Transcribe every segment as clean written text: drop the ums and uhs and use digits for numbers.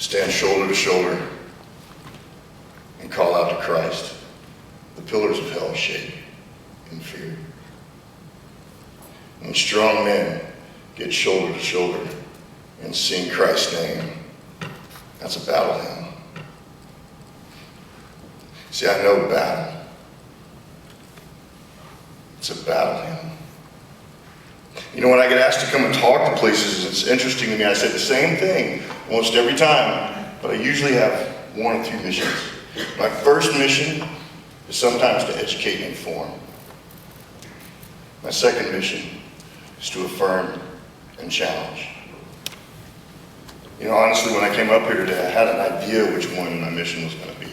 stand shoulder to shoulder, and call out to Christ, the pillars of hell shake in fear. When strong men get shoulder to shoulder and sing Christ's name, that's a battle hymn. See, I know battle. It's a battle hymn. You know, when I get asked to come and talk to places, it's interesting to me. I say the same thing almost every time, but I usually have one or two missions. My first mission is sometimes to educate and inform. My second mission is to affirm and challenge. You know, honestly, when I came up here today, I had an idea which one my mission was going to be.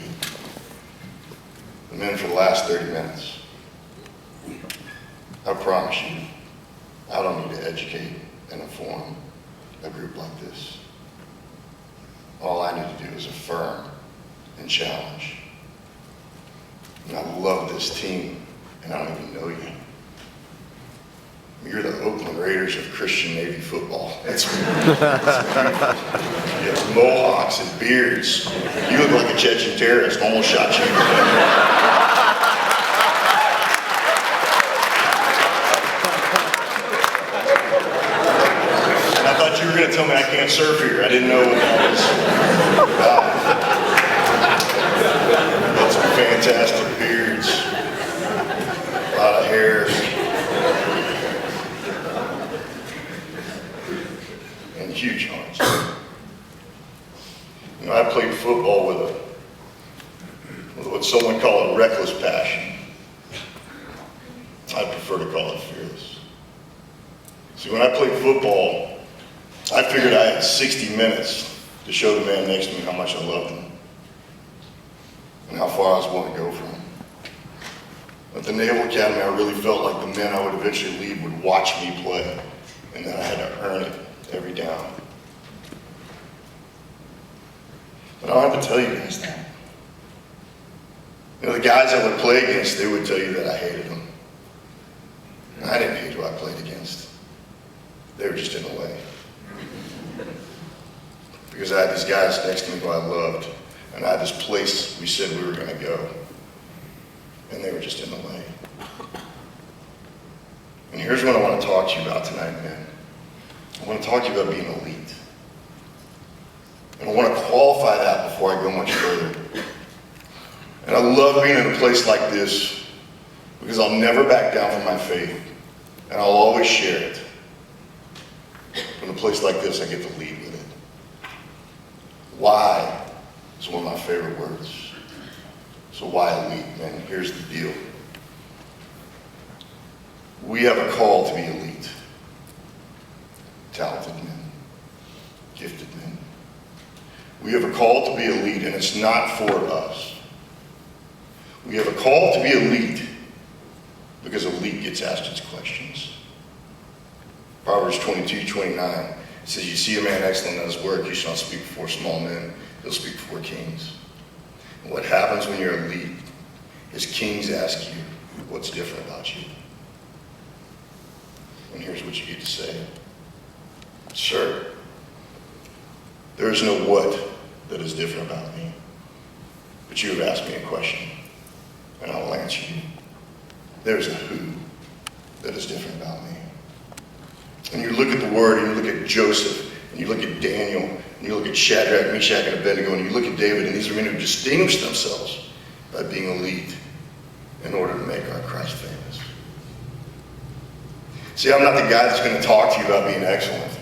And then for the last 30 minutes, I promise you, I don't need to educate and inform a group like this. All I need to do is affirm and challenge. And I love this team, and I don't even know you. You're the Oakland Raiders of Christian Navy football. It's beautiful. You have mohawks and beards. You look like a Chechen terrorist, almost shot you. You were going to tell me I can't surf here. I didn't know what that was. Got some fantastic beards, a lot of hair, and huge hearts. You know, I played football with what someone call a reckless passion. I prefer to call it fearless. See, when I played football, I figured I had 60 minutes to show the man next to me how much I loved him and how far I was willing to go for him. At the Naval Academy, I really felt like the men I would eventually lead would watch me play, and that I had to earn it every down. But I don't have to tell you guys that. You know, the guys I would play against, they would tell you that I hated them. And I didn't hate who I played against. They were just in the way. Because I had these guys next to me who I loved, and I had this place we said we were going to go, and they were just in the way. And here's what I want to talk to you about tonight, man. I want to talk to you about being elite. And I want to qualify that before I go much further. And I love being in a place like this because I'll never back down from my faith, and I'll always share it. In a place like this, I get to lead with it. Why is one of my favorite words. So why elite, man? Here's the deal. We have a call to be elite. Talented men. Gifted men. We have a call to be elite, and it's not for us. We have a call to be elite because elite gets asked its questions. Proverbs 22:29 says, you see a man excellent at his work, you shall not speak before small men, he'll speak before kings. And what happens when you're elite is kings ask you, what's different about you? And here's what you get to say. Sir, there is no what that is different about me, but you have asked me a question, and I will answer you. There's a who that is different about me. And you look at the word, and you look at Joseph, and you look at Daniel, and you look at Shadrach, Meshach, and Abednego, and you look at David, and these are men who distinguished themselves by being elite in order to make our Christ famous. See, I'm not the guy that's going to talk to you about being excellent.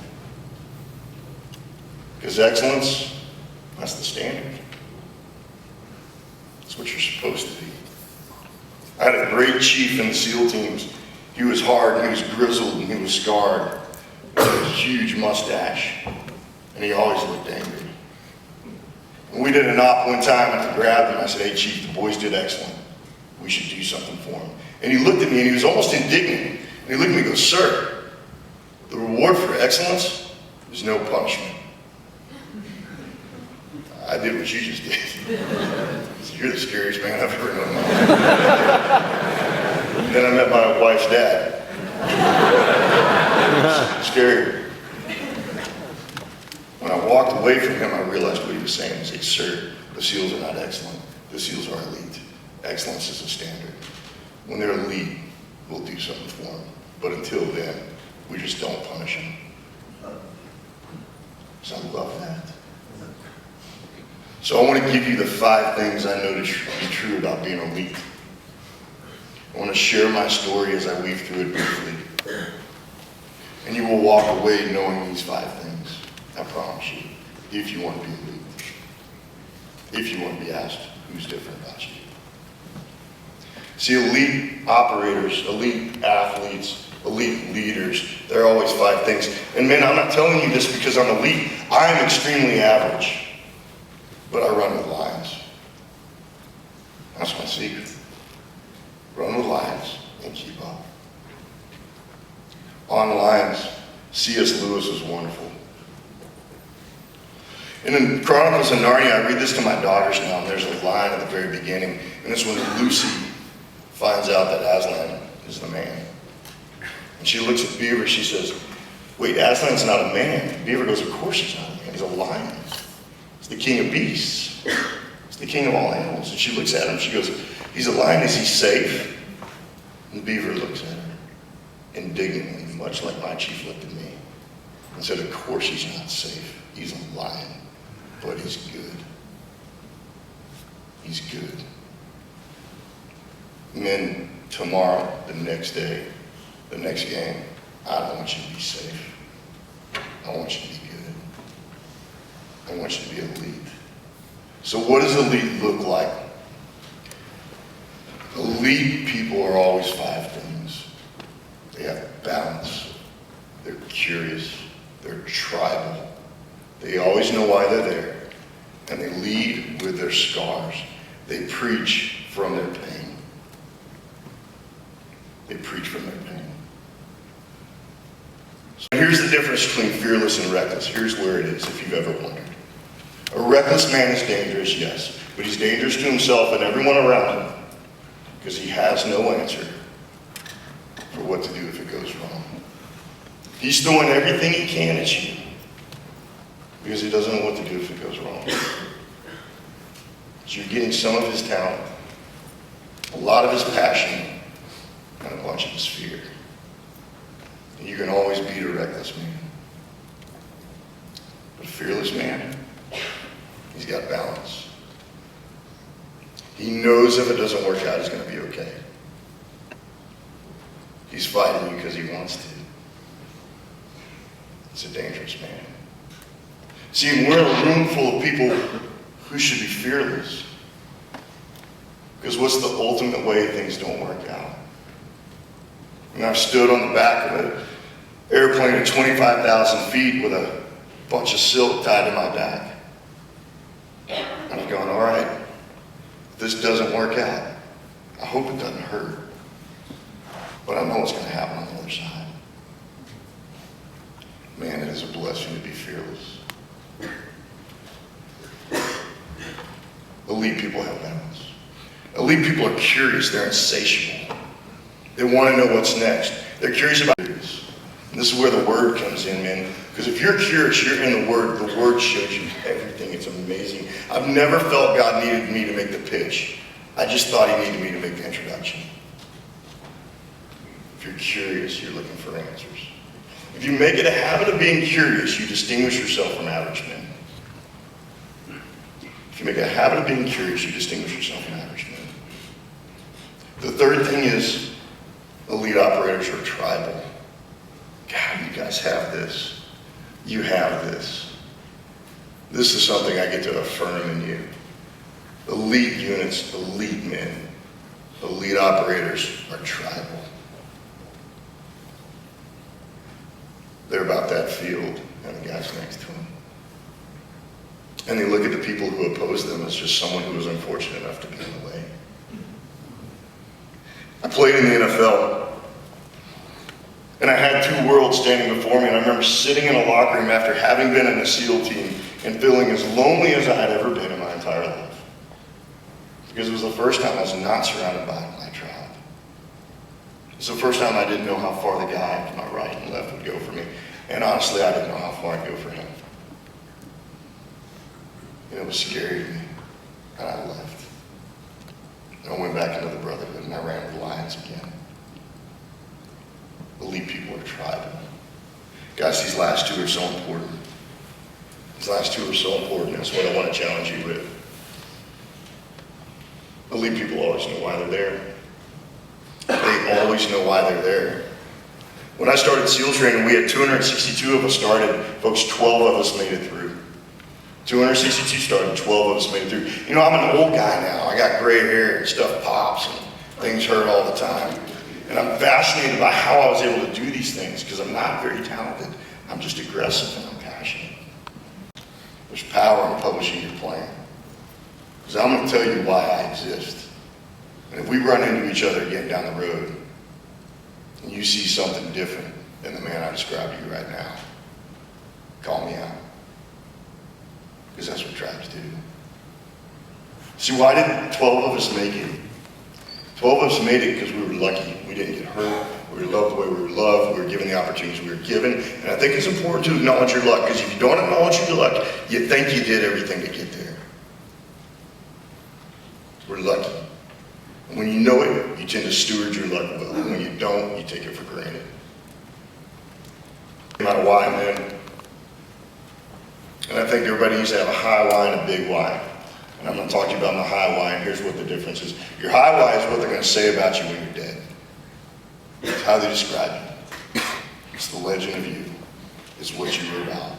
Because excellence, that's the standard. That's what you're supposed to be. I had a great chief in the SEAL teams. He was hard, and he was grizzled, and he was scarred. He had a huge mustache, and he always looked angry. When we did an op one time, I grabbed him, I said, hey chief, the boys did excellent. We should do something for them. And he looked at me, and he was almost indignant. And he looked at me and goes, sir, the reward for excellence is no punishment. I did what you just did. So you're the scariest man I've ever known in my life. Then I met my wife's dad. Scary. When I walked away from him, I realized what he was saying. He said, sir, the SEALs are not excellent. The SEALs are elite. Excellence is a standard. When they're elite, we'll do something for them. But until then, we just don't punish them. So I love that. So I want to give you the 5 things I know to be true about being elite. I want to share my story as I weave through it briefly. And you will walk away knowing these 5 things, I promise you, if you want to be elite. If you want to be asked who's different about you. See, elite operators, elite athletes, elite leaders, there are always 5 things. And men, I'm not telling you this because I'm elite. I am extremely average, but I run with lions. That's my secret. Run with lions and keep up. On lions, C.S. Lewis was wonderful. And in Chronicles of Narnia, I read this to my daughters now, and there's a line at the very beginning, and it's when Lucy finds out that Aslan is the man. And she looks at Beaver, she says, wait, Aslan's not a man. Beaver goes, of course he's not a man, he's a lion. He's the king of beasts. He's the king of all animals. And she looks at him, she goes, he's a lion, is he safe? And Beaver looks at her indignantly, much like my chief looked at me, and said, of course he's not safe. He's a lion, but he's good. He's good. And then tomorrow, the next day, the next game, I don't want you to be safe. I want you to be good. I want you to be elite. So what does elite look like? Elite people are always 5 things. They have balance. They're curious. They're tribal. They always know why they're there. And they lead with their scars. They preach from their pain. They preach from their pain. So here's the difference between fearless and reckless. Here's where it is, if you've ever wondered. A reckless man is dangerous, yes, but he's dangerous to himself and everyone around him because he has no answer for what to do if it goes wrong. He's throwing everything he can at you because he doesn't know what to do if it goes wrong. So you're getting some of his talent, a lot of his passion, and a bunch of his fear. And you can always beat a reckless man. But a fearless man, he's got balance. He knows if it doesn't work out, he's going to be okay. He's fighting you because he wants to. He's a dangerous man. See, we're in a room full of people who should be fearless. Because what's the ultimate way things don't work out? And I've stood on the back of an airplane at 25,000 feet with a bunch of silk tied to my back. And I'm going, all right, if this doesn't work out, I hope it doesn't hurt. But I know what's going to happen on the other side. Man, it is a blessing to be fearless. Elite people have balance. Elite people are curious. They're insatiable. They want to know what's next. They're curious about this. And this is where the Word comes in, man. Because if you're curious, you're in the Word. The Word shows you everything. It's amazing. I've never felt God needed me to make the pitch. I just thought he needed me to make the introduction. If you're curious, you're looking for answers. If you make it a habit of being curious, you distinguish yourself from average men. If you make a habit of being curious, you distinguish yourself from average men. The third thing is elite operators are tribal. God, you guys have this. You have this. This is something I get to affirm in you. Elite units, elite men, elite operators are tribal. They're about that field and the guys next to them. And they look at the people who oppose them as just someone who was unfortunate enough to be in the way. I played in the NFL, and I had 2 worlds standing before me, and I remember sitting in a locker room after having been in a SEAL team and feeling as lonely as I had ever been in my entire life. Because it was the first time I was not surrounded by my tribe. It was the first time I didn't know how far the guy to my right and left would go for me. And honestly, I didn't know how far I'd go for him. And it was scary to me. And I left. And I went back into the brotherhood and I ran with the lions again. Elite people are tribal. Guys, these last two are so important. These last two are so important. That's what I want to challenge you with. Elite people always know why they're there. They always know why they're there. When I started SEAL training, we had 262 of us started. Folks, 12 of us made it through. 262 started, 12 of us made it through. You know, I'm an old guy now. I got gray hair and stuff pops and things hurt all the time. And I'm fascinated by how I was able to do these things because I'm not very talented. I'm just aggressive and I'm passionate. There's power in publishing your plan. Because I'm going to tell you why I exist. And if we run into each other again down the road, and you see something different than the man I described to you right now, call me out. Because that's what tribes do. See, why did 12 of us make it? 12 of us made it because we were lucky. We didn't get hurt. We were loved the way we were loved. We were given the opportunities we were given. And I think it's important to acknowledge your luck, because if you don't acknowledge your luck, you think you did everything to get there. We're lucky. And when you know it, you tend to steward your luck well. And when you don't, you take it for granted. No matter why, man. And I think everybody needs to have a high why and a big why. And I'm going to talk to you about my high why, and here's what the difference is. Your high why is what they're going to say about you when you're dead. It's how they describe you. It's the legend of you. It's what you were about.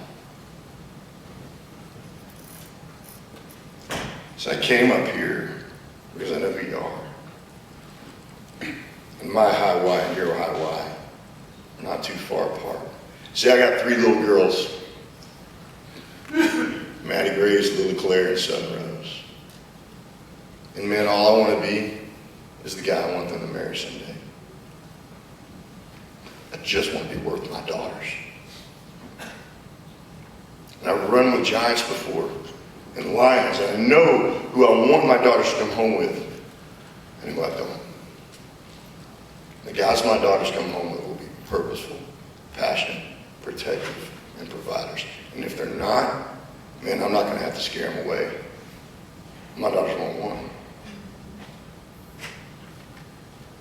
So I came up here because I know who you are. And my high why and your high why are not too far apart. See, I got 3 little girls. Maddie, Grace, Lily Claire, and Sudden Rose. And man, all I want to be is the guy I want them to marry someday. I just want to be worth my daughters. And I've run with giants before, and lions, and I know who I want my daughters to come home with, and who I don't. The guys my daughters come home with will be purposeful, passionate, protective, and providers. And if they're not, man, I'm not going to have to scare them away. My daughters won't want them.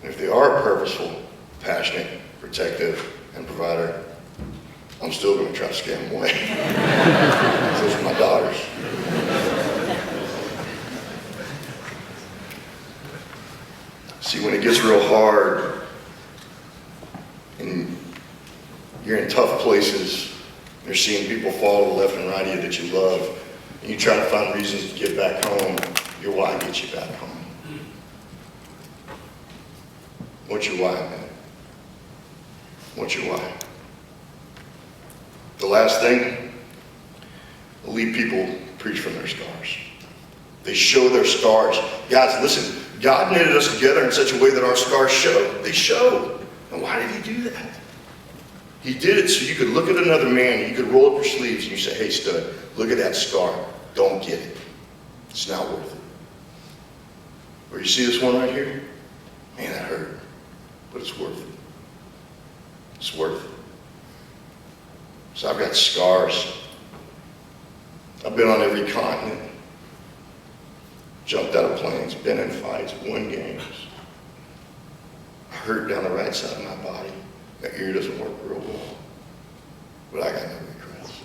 And if they are purposeful, passionate, protective, and provider, I'm still going to try to scare them away. Those are my daughters. See, when it gets real hard, and you're in tough places, you're seeing people fall to the left and right of you that you love, and you try to find reasons to get back home, your why gets you back home. What's your why, man? What's your why? The last thing, elite people preach from their scars. They show their scars. Guys, listen, God knitted us together in such a way that our scars show. They show. And why did he do that? He did it so you could look at another man, you could roll up your sleeves and you say, hey stud, look at that scar. Don't get it. It's not worth it. Or you see this one right here? Man, that hurt. But it's worth it. It's worth it. So I've got scars. I've been on every continent. Jumped out of planes, been in fights, won games. I hurt down the right side of my body. My ear doesn't work real well. But I got no regrets.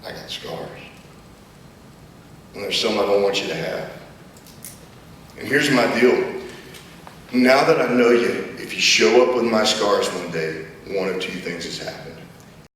I got scars. And there's some I don't want you to have. And here's my deal. Now that I know you, if you show up with my scars one day, one of 2 things has happened.